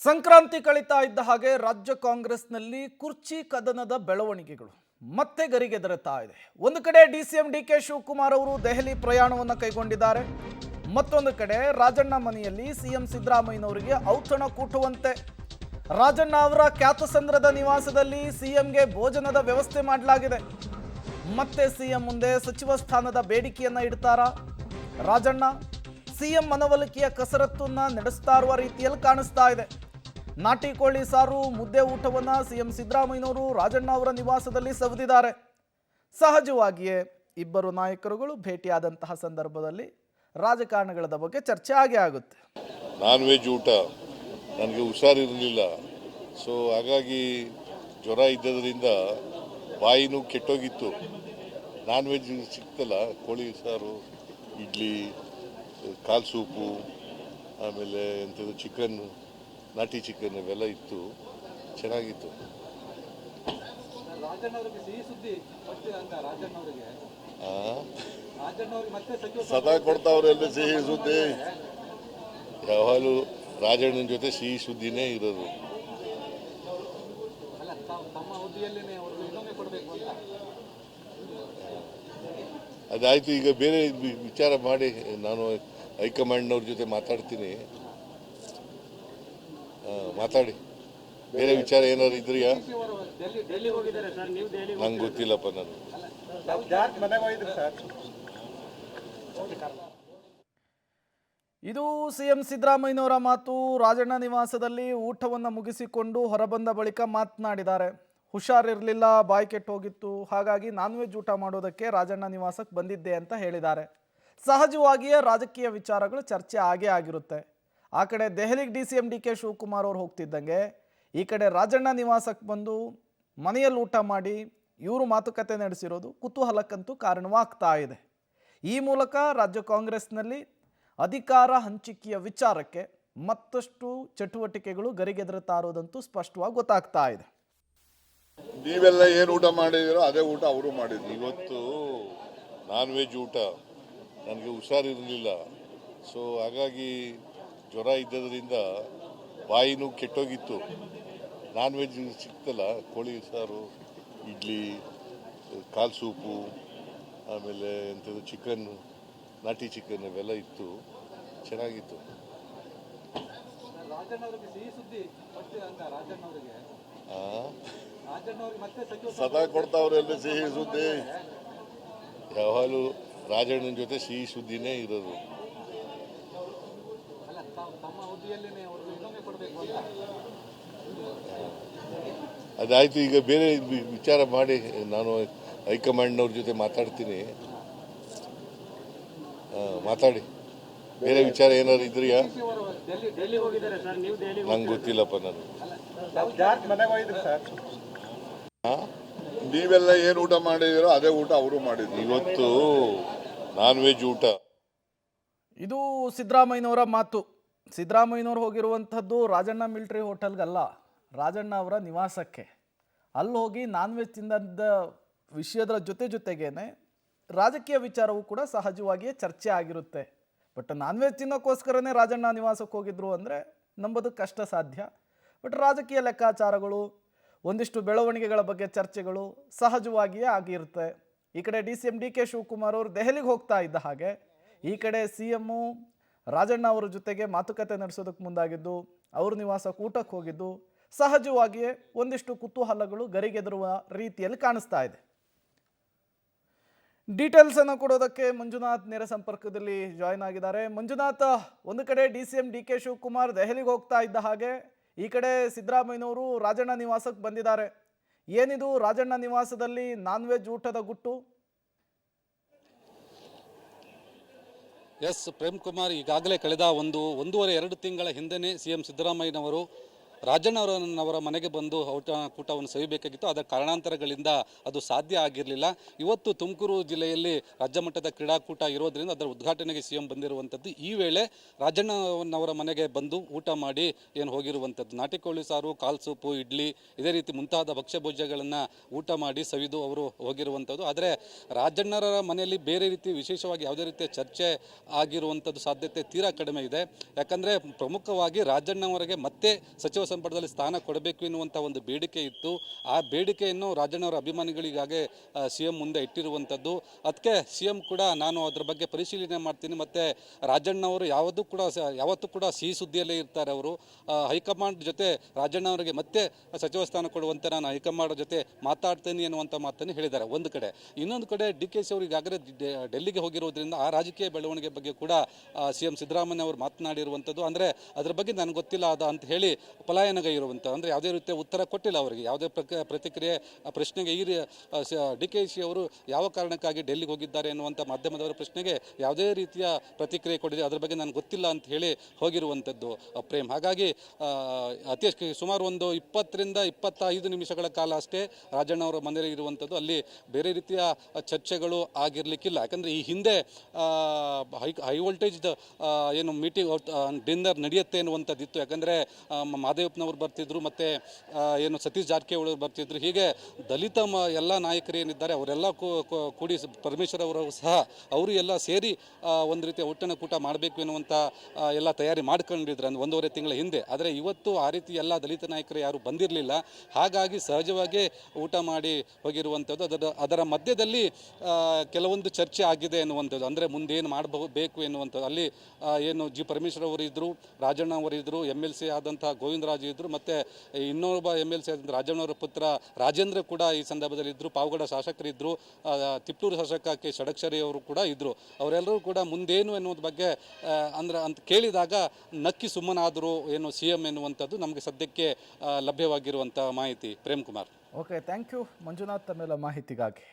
ಸಂಕ್ರಾಂತಿ ಕಳೀತಾ ಇದ್ದ ಹಾಗೆ ರಾಜ್ಯ ಕಾಂಗ್ರೆಸ್ನಲ್ಲಿ ಕುರ್ಚಿ ಕದನದ ಬೆಳವಣಿಗೆಗಳು ಮತ್ತೆ ಗರಿಗೆದರುತ್ತಾ ಇದೆ. ಒಂದು ಕಡೆ ಡಿಸಿಎಂ ಡಿಕೆ ಶಿವಕುಮಾರ್ ಅವರು ದೆಹಲಿ ಪ್ರಯಾಣವನ್ನು ಕೈಗೊಂಡಿದ್ದಾರೆ. ಮತ್ತೊಂದು ಕಡೆ ರಾಜಣ್ಣ ಮನೆಯಲ್ಲಿ ಸಿಎಂ ಸಿದ್ದರಾಮಯ್ಯನವರಿಗೆ ಔತಣ ಕೂಟುವಂತೆ ರಾಜಣ್ಣ ಅವರ ಖ್ಯಾತಸಂದ್ರದ ನಿವಾಸದಲ್ಲಿ ಸಿಎಂಗೆ ಭೋಜನದ ವ್ಯವಸ್ಥೆ ಮಾಡಲಾಗಿದೆ. ಮತ್ತೆ ಸಿಎಂ ಮುಂದೆ ಸಚಿವ ಸ್ಥಾನದ ಬೇಡಿಕೆಯನ್ನ ಇಡ್ತಾರಾ ರಾಜಣ್ಣ? ಸಿಎಂ ಮನವೊಲಿಕೆಯ ಕಸರತ್ತನ್ನ ನಡೆಸ್ತಾ ಇರುವ ರೀತಿಯಲ್ಲಿ ಕಾಣಿಸ್ತಾ ಇದೆ. ನಾಟಿ ಕೋಳಿ ಸಾರು ಮುದ್ದೆ ಊಟವನ್ನ ಸಿಎಂ ಸಿದ್ದರಾಮಯ್ಯನವರು ರಾಜಣ್ಣ ಅವರ ನಿವಾಸದಲ್ಲಿ ಸವಿದಿದ್ದಾರೆ. ಸಹಜವಾಗಿಯೇ ಇಬ್ಬರು ನಾಯಕರುಗಳು ಭೇಟಿಯಾದಂತಹ ಸಂದರ್ಭದಲ್ಲಿ ರಾಜಕಾರಣಗಳ ಬಗ್ಗೆ ಚರ್ಚೆ ಆಗೇ ಆಗುತ್ತೆ. ನಾನ್ ವೆಜ್ ಊಟ ನನಗೆ ಹುಷಾರಿರಲಿಲ್ಲ, ಸೊ ಹಾಗಾಗಿ ಜ್ವರ ಇದ್ದದರಿಂದ ಬಾಯಿನೂ ಕೆಟ್ಟೋಗಿತ್ತು. ನಾನ್ ವೆಜ್ ಸಿಕ್ತಲ್ಲ, ಕೋಳಿ ಸಾರು, ಇಡ್ಲಿ, ಕಾಲು ಸೂಪು, ಆಮೇಲೆ ಎಂಥದ್ದು ಚಿಕನ್, ನಾಟಿ ಚಿಕನ್ ಇವೆಲ್ಲ ಇತ್ತು, ಚೆನ್ನಾಗಿತ್ತು. ಸದಾ ಕೊಡ್ತಾವ್ರೆಲ್ಲ ಸಿಹಿ ಸುದ್ದಿ, ಯಾವಾಗಲೂ ರಾಜಣ್ಣನ ಜೊತೆ ಸಿಹಿ ಸುದ್ದಿನೇ ಇರೋದು. ಅದಾಯ್ತು, ಈಗ ಬೇರೆ ವಿಚಾರ ಮಾಡಿ ನಾನು ಹೈಕಮಾಂಡ್ನವ್ರ ಜೊತೆ ಮಾತಾಡ್ತೀನಿ. ಮಾತಾಡಿ, ಬೇರೆ ವಿಚಾರ ಏನಾದ್ರು ಇದ್ರಿಯಾ? ನಂಗೆ ಗೊತ್ತಿಲ್ಲಪ್ಪ. ನಾನು ಇದು ಸಿಎಂ ಸಿದ್ದರಾಮಯ್ಯನವರ ಮಾತು. ರಾಜಣ್ಣ ನಿವಾಸದಲ್ಲಿ ಊಟವನ್ನು ಮುಗಿಸಿಕೊಂಡು ಹೊರಬಂದ ಬಳಿಕ ಮಾತನಾಡಿದ್ದಾರೆ. ಹುಷಾರಿರಲಿಲ್ಲ, ಬಾಯಿ ಕೆಟ್ಟೋಗಿತ್ತು, ಹಾಗಾಗಿ ನಾನ್ ವೆಜ್ ಊಟ ಮಾಡೋದಕ್ಕೆ ರಾಜಣ್ಣ ನಿವಾಸಕ್ಕೆ ಬಂದಿದ್ದೆ ಅಂತ ಹೇಳಿದ್ದಾರೆ. ಸಹಜವಾಗಿಯೇ ರಾಜಕೀಯ ವಿಚಾರಗಳು ಚರ್ಚೆ ಆಗೇ ಆಗಿರುತ್ತೆ. ಆ ಕಡೆ ದೆಹಲಿಗೆ ಡಿಸಿಎಂ ಡಿಕೆ ಶಿವಕುಮಾರ್ ಅವರು ಹೋಗ್ತಿದ್ದಂಗೆ ಈ ಕಡೆ ರಾಜಣ್ಣ ನಿವಾಸಕ್ಕೆ ಬಂದು ಮನೆಯಲ್ಲಿ ಊಟ ಮಾಡಿ ಇವರು ಮಾತುಕತೆ ನಡೆಸಿರೋದು ಕುತೂಹಲಕ್ಕಂತೂ ಕಾರಣವಾಗ್ತಾ ಇದೆ. ಈ ಮೂಲಕ ರಾಜ್ಯ ಕಾಂಗ್ರೆಸ್ನಲ್ಲಿ ಅಧಿಕಾರ ಹಂಚಿಕೆಯ ವಿಚಾರಕ್ಕೆ ಮತ್ತಷ್ಟು ಚಟುವಟಿಕೆಗಳು ಗರಿಗೆದರುತ್ತಾ ಇರೋದಂತೂ ಸ್ಪಷ್ಟವಾಗಿ ಗೊತ್ತಾಗ್ತಾ ಇದೆ. ನೀವೆಲ್ಲ ಏನು ಊಟ ಮಾಡಿದಿರೋ ಅದೇ ಊಟ ಅವರು ಮಾಡಿದ್ರು. ಇವತ್ತು ನಾನ್ ವೆಜ್ ಊಟ ನನಗೆ ಹುಷಾರಿರಲಿಲ್ಲ, ಸೊ ಹಾಗಾಗಿ ಜ್ವರ ಇದ್ದದರಿಂದ ಬಾಯಿನೂ ಕೆಟ್ಟೋಗಿತ್ತು. ನಾನ್ ವೆಜ್ ಸಿಕ್ತಲ್ಲ, ಕೋಳಿ ಸಾರು, ಇಡ್ಲಿ, ಕಾಲು ಸೂಪು, ಆಮೇಲೆ ಎಂಥದ್ದು ಚಿಕನ್, ನಾಟಿ ಚಿಕನ್ ಇವೆಲ್ಲ ಇತ್ತು, ಚೆನ್ನಾಗಿತ್ತು. ಸದಾ ಕೊಡ್ತಾವ್ರೆಲ್ಲ ಸಿಹಿ ಸುದ್ದಿ, ಯಾವಾಗಲೂ ರಾಜಣ್ಣನ ಜೊತೆ ಸಿಹಿ ಸುದ್ದಿನೇ ಇರೋದು. ಅದಾಯ್ತು, ಈಗ ಬೇರೆ ವಿಚಾರ ಮಾಡಿ ನಾನು ಹೈಕಮಾಂಡ್ನವ್ರ ಜೊತೆ ಮಾತಾಡ್ತೀನಿ. ಮಾತಾಡಿ, ಬೇರೆ ವಿಚಾರ ಏನಾದ್ರು ಇದ್ರಿಯಾ? ನಂಗೆ ಗೊತ್ತಿಲ್ಲಪ್ಪ. ನಾನು ನೀವೆಲ್ಲ ಏನು ಊಟ ಮಾಡಿದಿರೋ ಅದೇ ಊಟ ಅವರು ಮಾಡಿದ್ರು. ಇವತ್ತು ನಾನ್ ವೆಜ್ ಊಟ. ಇದು ಸಿದ್ದರಾಮಯ್ಯನವರ ಮಾತು. ಸಿದ್ದರಾಮಯ್ಯನವರು ಹೋಗಿರುವಂಥದ್ದು ರಾಜಣ್ಣ ಮಿಲಿಟರಿ ಹೋಟೆಲ್ಗಲ್ಲ, ರಾಜಣ್ಣ ಅವರ ನಿವಾಸಕ್ಕೆ. ಅಲ್ಲಿ ಹೋಗಿ ನಾನ್ ವೆಜ್ ತಿಂದ ವಿಷಯದ ಜೊತೆಗೇನೆ ರಾಜಕೀಯ ವಿಚಾರವೂ ಕೂಡ ಸಹಜವಾಗಿಯೇ ಚರ್ಚೆ ಆಗಿರುತ್ತೆ. ಬಟ್ ನಾನ್ ವೆಜ್ ತಿನ್ನೋಕ್ಕೋಸ್ಕರನೇ ರಾಜಣ್ಣ ನಿವಾಸಕ್ಕೆ ಹೋಗಿದ್ರು ಅಂದರೆ ನಂಬೋದಕ್ಕೆ ಕಷ್ಟ ಸಾಧ್ಯ. ಬಟ್ ರಾಜಕೀಯ ಲೆಕ್ಕಾಚಾರಗಳು, ಒಂದಿಷ್ಟು ಬೆಳವಣಿಗೆಗಳ ಬಗ್ಗೆ ಚರ್ಚೆಗಳು ಸಹಜವಾಗಿಯೇ ಆಗಿರುತ್ತೆ. ಈ ಕಡೆ ಡಿಸಿಎಂ ಡಿಕೆ ಶಿವಕುಮಾರ್ ಅವರು ದೆಹಲಿಗೆ ಹೋಗ್ತಾ ಇದ್ದ ಹಾಗೆ ಈ ಕಡೆ ಸಿಎಮ್ಮು ರಾಜಣ್ಣ ಅವರ ಜೊತೆಗೆ ಮಾತುಕತೆ ನಡೆಸೋದಕ್ಕೆ ಮುಂದಾಗಿದ್ದು, ಅವ್ರ ನಿವಾಸಕ್ಕೆ ಊಟಕ್ಕೆ ಹೋಗಿದ್ದು, ಸಹಜವಾಗಿಯೇ ಒಂದಿಷ್ಟು ಕುತೂಹಲಗಳು ಗರಿಗೆದರುವ ರೀತಿಯಲ್ಲಿ ಕಾಣಿಸ್ತಾ ಇದೆ. ಡೀಟೇಲ್ಸ್ ಅನ್ನು ಕೊಡೋದಕ್ಕೆ ಮಂಜುನಾಥ್ ನೇರ ಸಂಪರ್ಕದಲ್ಲಿ ಜಾಯ್ನ್ ಆಗಿದ್ದಾರೆ. ಮಂಜುನಾಥ್, ಒಂದು ಕಡೆ ಡಿಸಿಎಂ ಡಿಕೆ ಶಿವಕುಮಾರ್ ದೆಹಲಿಗೆ ಹೋಗ್ತಾ ಇದ್ದ ಹಾಗೆ ಈ ಕಡೆ ಸಿದ್ದರಾಮಯ್ಯನವರು ರಾಜಣ್ಣ ನಿವಾಸಕ್ಕೆ ಬಂದಿದ್ದಾರೆ. ಏನಿದು ರಾಜಣ್ಣ ನಿವಾಸದಲ್ಲಿ ನಾನ್ ವೆಜ್ ಊಟದ ಗುಟ್ಟು? ಎಸ್ ಪ್ರೇಮ್ ಕುಮಾರ್, ಈಗಾಗಲೇ ಕಳೆದ ಒಂದೂವರೆ 2 ತಿಂಗಳ ಹಿಂದೆಯೇ ಸಿಎಂ ಸಿದ್ದರಾಮಯ್ಯನವರು ರಾಜಣ್ಣವರ ಮನೆಗೆ ಬಂದು ಕೂಟವನ್ನು ಸವಿಬೇಕಾಗಿತ್ತು. ಅದರ ಕಾರಣಾಂತರಗಳಿಂದ ಅದು ಸಾಧ್ಯ ಆಗಿರಲಿಲ್ಲ. ಇವತ್ತು ತುಮಕೂರು ಜಿಲ್ಲೆಯಲ್ಲಿ ರಾಜ್ಯ ಮಟ್ಟದ ಕ್ರೀಡಾಕೂಟ ಇರೋದ್ರಿಂದ ಅದರ ಉದ್ಘಾಟನೆಗೆ ಸಿಎಂ ಬಂದಿರುವಂಥದ್ದು. ಈ ವೇಳೆ ರಾಜಣ್ಣನವರ ಮನೆಗೆ ಬಂದು ಊಟ ಮಾಡಿ ಏನು ಹೋಗಿರುವಂಥದ್ದು. ನಾಟಿ ಕೋಳಿ ಸಾರು, ಕಾಲ್ ಸೂಪು, ಇಡ್ಲಿ, ಇದೇ ರೀತಿ ಮುಂತಾದ ಭಕ್ಷ್ಯ ಭೋಜ್ಯಗಳನ್ನು ಊಟ ಮಾಡಿ ಸವಿದು ಅವರು ಹೋಗಿರುವಂಥದ್ದು. ಆದರೆ ರಾಜಣ್ಣರ ಮನೆಯಲ್ಲಿ ಬೇರೆ ರೀತಿ ವಿಶೇಷವಾಗಿ ಯಾವುದೇ ರೀತಿಯ ಚರ್ಚೆ ಆಗಿರುವಂಥದ್ದು ಸಾಧ್ಯತೆ ತೀರಾ ಕಡಿಮೆ ಇದೆ. ಯಾಕಂದರೆ ಪ್ರಮುಖವಾಗಿ ರಾಜಣ್ಣವರಿಗೆ ಮತ್ತೆ ಸಚಿವ ಸಂಪುಟದಲ್ಲಿ ಸ್ಥಾನ ಕೊಡಬೇಕು ಎನ್ನುವಂಥ ಒಂದು ಬೇಡಿಕೆ ಇತ್ತು. ಆ ಬೇಡಿಕೆಯನ್ನು ರಾಜಣ್ಣವರ ಅಭಿಮಾನಿಗಳಿಗಾಗೆ ಸಿಎಂ ಮುಂದೆ ಇಟ್ಟಿರುವಂಥದ್ದು. ಅದಕ್ಕೆ ಸಿಎಂ ಕೂಡ ನಾನು ಅದರ ಬಗ್ಗೆ ಪರಿಶೀಲನೆ ಮಾಡ್ತೀನಿ, ಮತ್ತು ರಾಜಣ್ಣವರು ಯಾವತ್ತೂ ಕೂಡ ಸಿಹಿ ಸುದ್ದಿಯಲ್ಲೇ ಇರ್ತಾರೆ. ಅವರು ಹೈಕಮಾಂಡ್ ಜೊತೆ ರಾಜಣ್ಣವರಿಗೆ ಮತ್ತೆ ಸಚಿವ ಸ್ಥಾನ ಕೊಡುವಂತೆ ನಾನು ಹೈಕಮಾಂಡ್ ಜೊತೆ ಮಾತಾಡ್ತೀನಿ ಎನ್ನುವಂಥ ಮಾತನ್ನು ಹೇಳಿದ್ದಾರೆ ಒಂದು ಕಡೆ. ಇನ್ನೊಂದು ಕಡೆ DK ಅವರು ಈಗಾಗಲೇ ಡೆಲ್ಲಿಗೆ ಹೋಗಿರೋದ್ರಿಂದ ಆ ರಾಜಕೀಯ ಬೆಳವಣಿಗೆ ಬಗ್ಗೆ ಕೂಡ ಸಿಎಂ ಸಿದ್ದರಾಮಯ್ಯ ಅವರು ಮಾತನಾಡಿರುವಂಥದ್ದು. ಅಂದರೆ ಅದ್ರ ಬಗ್ಗೆ ನನಗೆ ಗೊತ್ತಿಲ್ಲ ಅಂತ ಹೇಳಿ ಪಲಾಯನಗೈರುವಂಥ, ಅಂದರೆ ಯಾವುದೇ ರೀತಿಯ ಉತ್ತರ ಕೊಟ್ಟಿಲ್ಲ ಅವರಿಗೆ, ಯಾವುದೇ ಪ್ರತಿಕ್ರಿಯೆ ಪ್ರಶ್ನೆಗೆ. DK ಅವರು ಯಾವ ಕಾರಣಕ್ಕಾಗಿ ಡೆಲ್ಲಿಗೆ ಹೋಗಿದ್ದಾರೆ ಎನ್ನುವಂಥ ಮಾಧ್ಯಮದವರ ಪ್ರಶ್ನೆಗೆ ಯಾವುದೇ ರೀತಿಯ ಪ್ರತಿಕ್ರಿಯೆ ಕೊಟ್ಟಿದೆ, ಅದ್ರ ಬಗ್ಗೆ ನನಗೆ ಗೊತ್ತಿಲ್ಲ ಅಂತ ಹೇಳಿ ಹೋಗಿರುವಂಥದ್ದು ಪ್ರೇಮ್. ಹಾಗಾಗಿ ಸುಮಾರು ಒಂದು 20ರಿಂದ 25 ನಿಮಿಷಗಳ ಕಾಲ ಅಷ್ಟೇ ರಾಜಣ್ಣವರ ಮನೆಯಲ್ಲಿ ಇರುವಂಥದ್ದು. ಅಲ್ಲಿ ಬೇರೆ ರೀತಿಯ ಚರ್ಚೆಗಳು ಆಗಿರಲಿಕ್ಕಿಲ್ಲ. ಯಾಕಂದರೆ ಈ ಹಿಂದೆ ಹೈ ವೋಲ್ಟೇಜ್ ಏನು ಮೀಟಿಂಗ್ ಡಿನ್ನರ್ ನಡೆಯುತ್ತೆ ಎನ್ನುವಂಥದ್ದಿತ್ತು. ಯಾಕಂದರೆ ಮಾದೇವಪ್ಪನವರು ಬರ್ತಿದ್ರು, ಮತ್ತು ಏನು ಸತೀಶ್ ಜಾರಕಿಹೊಳಿ ಬರ್ತಿದ್ರು. ಹೀಗೆ ದಲಿತ ಎಲ್ಲ ನಾಯಕರು ಏನಿದ್ದಾರೆ ಅವರೆಲ್ಲ ಕೂಡಿ, ಪರಮೇಶ್ವರ್ ಅವರು ಸಹ ಅವರು ಎಲ್ಲ ಸೇರಿ ಒಂದು ರೀತಿಯ ಕೂಟ ಮಾಡಬೇಕು ಎನ್ನುವಂಥ ಎಲ್ಲ ತಯಾರಿ ಮಾಡ್ಕೊಂಡಿದ್ರು ಒಂದೂವರೆ ತಿಂಗಳ ಹಿಂದೆ. ಆದರೆ ಇವತ್ತು ಆ ರೀತಿ ಎಲ್ಲ ದಲಿತ ನಾಯಕರು ಯಾರು ಬಂದಿರಲಿಲ್ಲ. ಹಾಗಾಗಿ ಸಹಜವಾಗಿ ಊಟ ಮಾಡಿ ಹೋಗಿರುವಂಥದ್ದು. ಅದರ ಮಧ್ಯದಲ್ಲಿ ಕೆಲವೊಂದು ಚರ್ಚೆ ಆಗಿದೆ ಎನ್ನುವಂಥದ್ದು. ಅಂದರೆ ಮುಂದೇನು ಮಾಡಬೇಕು ಎನ್ನುವಂಥದ್ದು. ಅಲ್ಲಿ ಏನು ಪರಮೇಶ್ವರ್ ಅವರು ಇದ್ದರು, ರಾಜಣ್ಣ ಅವರು ಇದ್ದರು, MLC ಆದಂಥ ಗೋವಿಂದರಾಜು ಇದ್ದರು, ಮತ್ತು ಇನ್ನೊಬ್ಬ MLC ಆದಂಥ ರಾಜಣ್ಣವರ ಪುತ್ರ ರಾಜೇಂದ್ರ ಕೂಡ ಈ ಸಂದರ್ಭದಲ್ಲಿ ಇದ್ದರು. ಪಾವಗಡ ಶಾಸಕರಿದ್ದರು, ತಿಪ್ಟೂರು ಶಾಸಕ K. ಷಡಕ್ಷರಿ ಅವರು ಕೂಡ ಇದ್ದರು. ಅವರೆಲ್ಲರೂ ಕೂಡ ಮುಂದೇನು ಎನ್ನುವುದ್ರ ಬಗ್ಗೆ ಅಂತ ಕೇಳಿದಾಗ ನಕ್ಕಿ ಸುಮ್ಮನಾದರು ಏನು ಸಿಎಂ ಎನ್ನುವಂಥದ್ದು ನಮಗೆ ಸದ್ಯಕ್ಕೆ ಲಭ್ಯವಾಗಿರುವಂಥ ಮಾಹಿತಿ. Prem Kumar. Okay, thank you Manjunath ತಮ್ಮೆಲ್ಲ ಮಾಹಿತಿಗಾಗಿ.